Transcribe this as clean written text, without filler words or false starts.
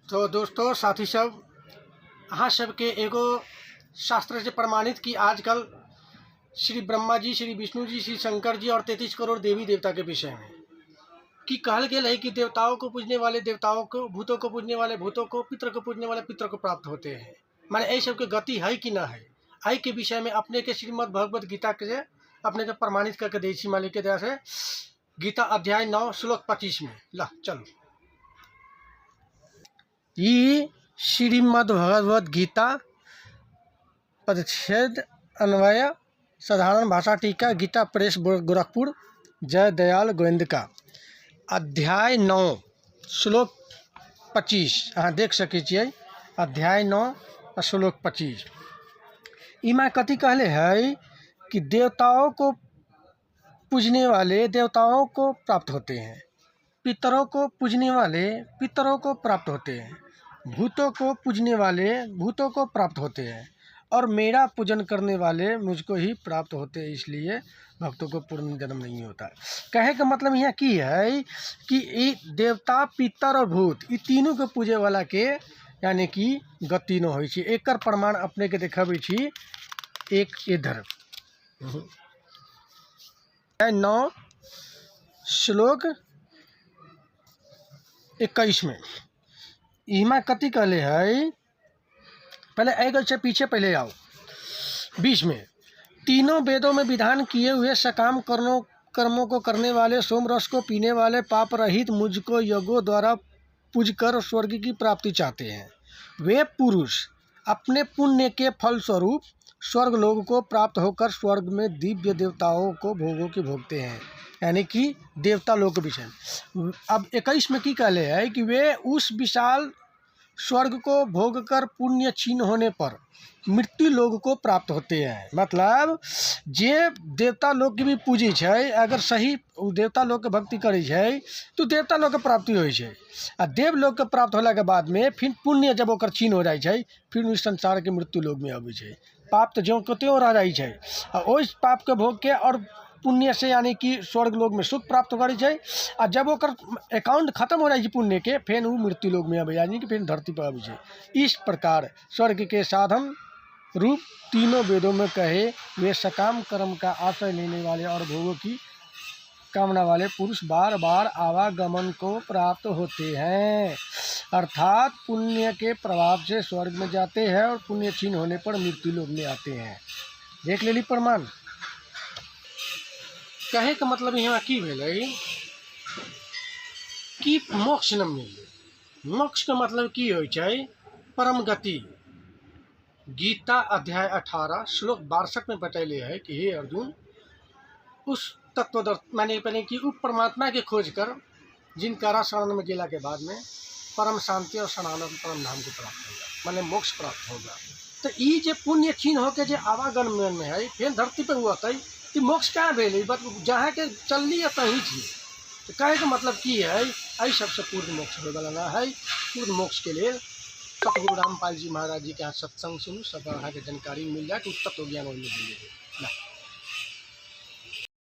तो दोस्तों साथी सब अहाँ सबके एगो शास्त्र से प्रमाणित कि आजकल श्री ब्रह्मा जी, श्री विष्णु जी, श्री शंकर जी और 33 करोड़ देवी देवता के विषय में कि कहल गेल है कि देवताओं को पूजने वाले देवताओं को, भूतों को पूजने वाले भूतों को, पितर को पूजने वाले पितर को प्राप्त होते हैं। माने ये सब के गति है कि ना है, आई के विषय में अपने के श्रीमद् भगवद गीता के अपने के प्रमाणित करके देसी मालिक के दया से गीता अध्याय 9 श्लोक 25 में ला चलो। ये श्रीमद् भगवद गीता परिच्छेद अन्वय साधारण भाषा टीका गीता प्रेस गोरखपुर जय दयाल गोविंद का अध्याय 9 श्लोक 25 अहाँ देख सकै छियै। अध्याय 9 श्लोक 25 इमा कथी कहले है कि देवताओं को पूजने वाले देवताओं को प्राप्त होते हैं, पितरों को पूजने वाले पितरों को प्राप्त होते हैं, भूतों को पूजने वाले भूतों को प्राप्त होते हैं और मेरा पूजन करने वाले मुझको ही प्राप्त होते हैं, इसलिए भक्तों को पूर्ण जन्म नहीं होता। कहे का मतलब यहाँ की है कि ये देवता पितर और भूत ये तीनों के पूजे वाला के यानी कि गति न होइ छै। एकर प्रमाण अपने के देखबै छी एक इधर 9 श्लोक 21 में इमा कथी कहले है, पहले आगे से पीछे पहले आओ 20 में तीनों वेदों में विधान किए हुए सकाम कर्मों को करने वाले, सोम रस को पीने वाले, पाप रहित मुझको यज्ञों द्वारा पूजकर स्वर्ग की प्राप्ति चाहते हैं। वे पुरुष अपने पुण्य के फलस्वरूप स्वर्ग लोक को प्राप्त होकर स्वर्ग में दिव्य देवताओं को भोगों की भोगते हैं, यानी कि देवता लोक विषय। अब 21 में की कहले है कि वे उस विशाल स्वर्ग को भोग कर पुण्य क्षीण होने पर मृत्यु लोक को प्राप्त होते हैं। मतलब जे देवता लोक के भी पूजे है, अगर सही देवता लोक के भक्ति करे है तो देवता लोक के प्राप्ति हो है। आ देव लोक के प्राप्त होला के बाद में फिर पुण्य जब ओकर क्षीण हो जाए है फिर उस संसार के मृत्यु लोक में आबै है। पाप तो ज्यों के त्यों रह जाए है और उस पाप के भोग के और पुण्य से यानी कि स्वर्ग लोक में सुख प्राप्त करे छै। आ जब ओकर अकाउंट खत्म हो जाए छै पुण्य के फिर वो मृत्यु लोक में आबै यानी कि फिर धरती पर आबै छै। इस प्रकार स्वर्ग के साधन रूप तीनों वेदों में कहे वे सकाम कर्म का आश्रय लेने वाले और भोगों की कामना वाले पुरुष बार बार आवागमन को प्राप्त होते हैं, अर्थात पुण्य के प्रभाव से स्वर्ग में जाते हैं और पुण्य क्षीण होने पर मृत्यु लोक में आते हैं। देख लेली प्रमाण। कहे का मतलब यहाँ की भेलै कि मोक्ष न मिले। मोक्ष का मतलब की होइ छै परम गति। गीता अध्याय 18 श्लोक 62 में बतैले है कि हे अर्जुन, उस तत्वदर्शी माने पहले कि उप परमात्मा के खोज कर जिनका शरण में गेला के बाद में परम शांति और सनातन परम धाम को प्राप्त होगा, माने मोक्ष प्राप्त होगा। तो ये जे पुण्य क्षीण होके जे आवागमन में है फिर धरती पर हुआ तो मोक्ष क्या भेल जहाँ के चलनी है तही थी। तो कहे के मतलब की है आई सबसे पूर्ण मोक्ष हो वाला है। पूर्ण मोक्ष के लिए सतगुरु रामपाल जी महाराज जी के यहाँ सत्संग सुनू, सब अहाँ के जानकारी मिल जाए तो तत्व ज्ञान और मिल जाए।